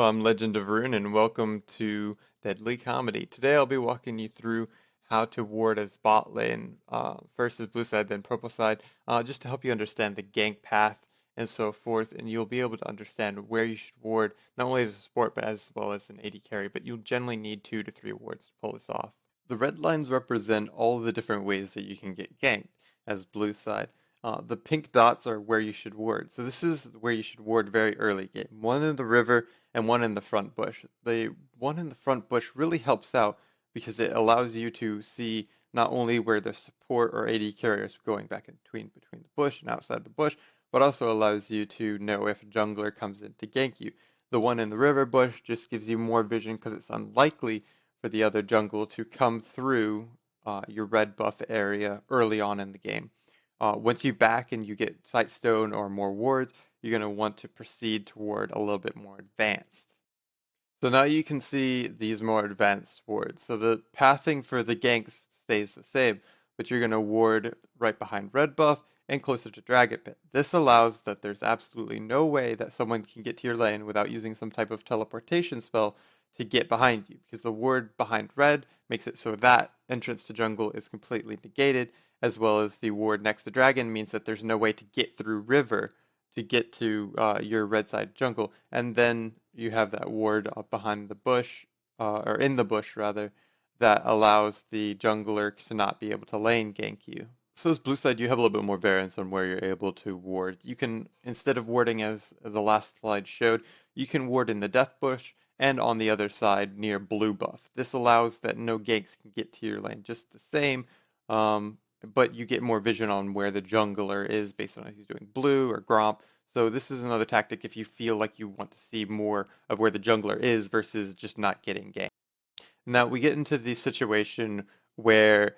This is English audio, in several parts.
I'm Legend of Rune, and welcome to Deadly Comedy. Today I'll be walking you through how to ward as bot lane, first as blue side, then purple side, just to help you understand the gank path and so forth, and you'll be able to understand where you should ward, not only as a support, but as well as an AD carry, but you'll generally need 2 to 3 wards to pull this off. The red lines represent all the different ways that you can get ganked as blue side. The pink dots are where you should ward. So this is where you should ward very early game. One in the river and one in the front bush. The one in the front bush really helps out because it allows you to see not only where the support or AD carriers are going back in between the bush and outside the bush, but also allows you to know if a jungler comes in to gank you. The one in the river bush just gives you more vision because it's unlikely for the other jungle to come through your red buff area early on in the game. Once you back and you get Sightstone or more wards, you're going to want to proceed toward a little bit more advanced. So now you can see these more advanced wards. So the pathing for the ganks stays the same, but you're going to ward right behind red buff and closer to Dragon Pit. This allows that there's absolutely no way that someone can get to your lane without using some type of teleportation spell to get behind you, because the ward behind red makes it so that entrance to jungle is completely negated, as well as the ward next to dragon means that there's no way to get through river to get to your red side jungle, and then you have that ward up behind the bush, or in the bush rather, that allows the jungler to not be able to lane gank you. So as blue side, you have a little bit more variance on where you're able to ward. You can, instead of warding as the last slide showed, you can ward in the death bush and on the other side near blue buff. This allows that no ganks can get to your lane just the same, but you get more vision on where the jungler is based on if he's doing blue or Gromp. So this is another tactic if you feel like you want to see more of where the jungler is versus just not getting ganked. Now we get into the situation where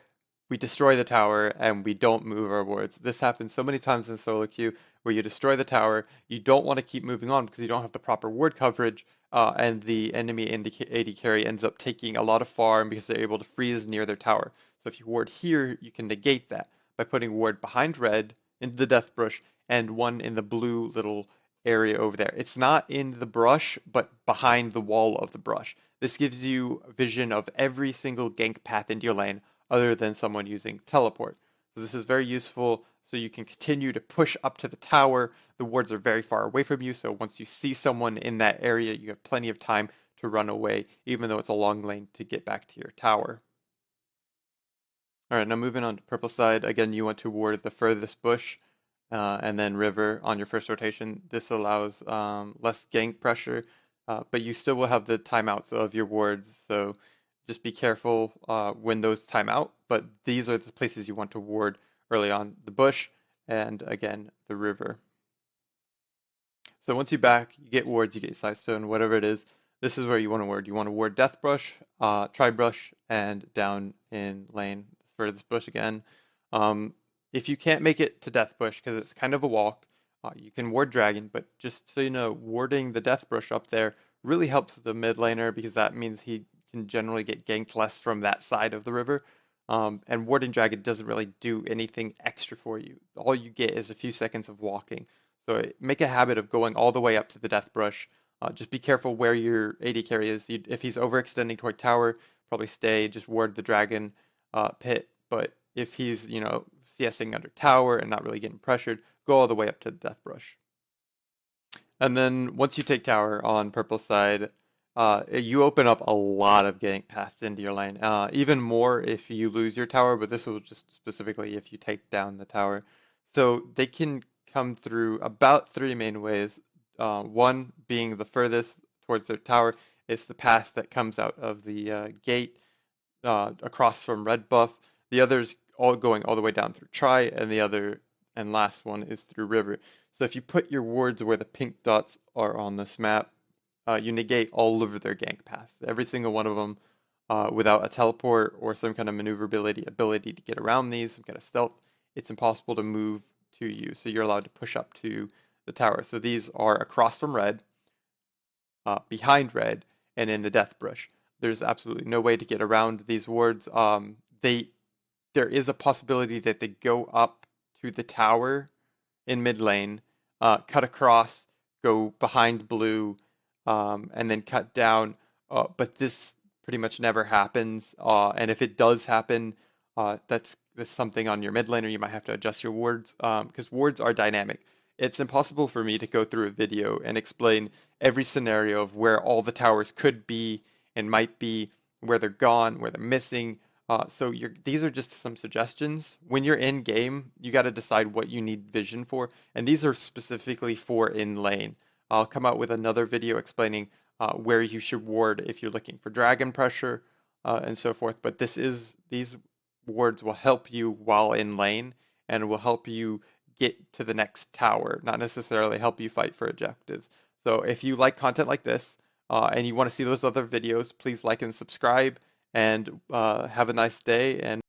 we destroy the tower and we don't move our wards. This happens so many times in solo queue where you destroy the tower, you don't want to keep moving on because you don't have the proper ward coverage, and the enemy AD carry ends up taking a lot of farm because they're able to freeze near their tower. So if you ward here, you can negate that by putting ward behind red into the death brush and one in the blue little area over there. It's not in the brush, but behind the wall of the brush. This gives you vision of every single gank path into your lane other than someone using teleport. So this is very useful so you can continue to push up to the tower. The wards are very far away from you, so once you see someone in that area, you have plenty of time to run away, even though it's a long lane to get back to your tower. Alright, now moving on to purple side. Again, you want to ward the furthest bush, and then river on your first rotation. This allows less gank pressure, but you still will have the timeouts of your wards, so just be careful when those time out, but these are the places you want to ward early on: the bush and, again, the river. So once you back, you get wards, you get Sightstone, whatever it is, this is where you want to ward. You want to ward Death Brush, Tri-Brush, and down in lane for this bush again. If you can't make it to Death Bush, because it's kind of a walk, you can ward Dragon, but just so you know, warding the Death Brush up there really helps the mid laner because that means he can generally get ganked less from that side of the river. And warding Dragon doesn't really do anything extra for you. All you get is a few seconds of walking. So make a habit of going all the way up to the Death Brush. Just be careful where your AD carry is. If he's overextending toward tower, probably stay, just ward the Dragon pit. But if he's, CSing under tower and not really getting pressured, go all the way up to the Death Brush. And then once you take tower on purple side, you open up a lot of gank paths into your lane. Even more if you lose your tower, but this will just specifically if you take down the tower. So they can come through about 3 main ways. One being the furthest towards their tower. It's the path that comes out of the gate across from red buff. The others all going all the way down through Tri, and the other and last one is through river. So if you put your wards where the pink dots are on this map, you negate all of their gank paths. Every single one of them, without a teleport or some kind of maneuverability ability to get around these, some kind of stealth, it's impossible to move to you. So you're allowed to push up to the tower. So these are across from red, behind red, and in the death brush. There's absolutely no way to get around these wards. There is a possibility that they go up to the tower in mid lane, cut across, go behind blue, and then cut down. But this pretty much never happens. And if it does happen, that's something on your mid laner. You might have to adjust your wards because wards are dynamic. It's impossible for me to go through a video and explain every scenario of where all the towers could be and might be, where they're gone, where they're missing. So these are just some suggestions. When you're in game, you got to decide what you need vision for, and these are specifically for in lane. I'll come out with another video explaining where you should ward if you're looking for dragon pressure and so forth. But these wards will help you while in lane and will help you get to the next tower, not necessarily help you fight for objectives. So if you like content like this and you want to see those other videos, please like and subscribe and have a nice day. And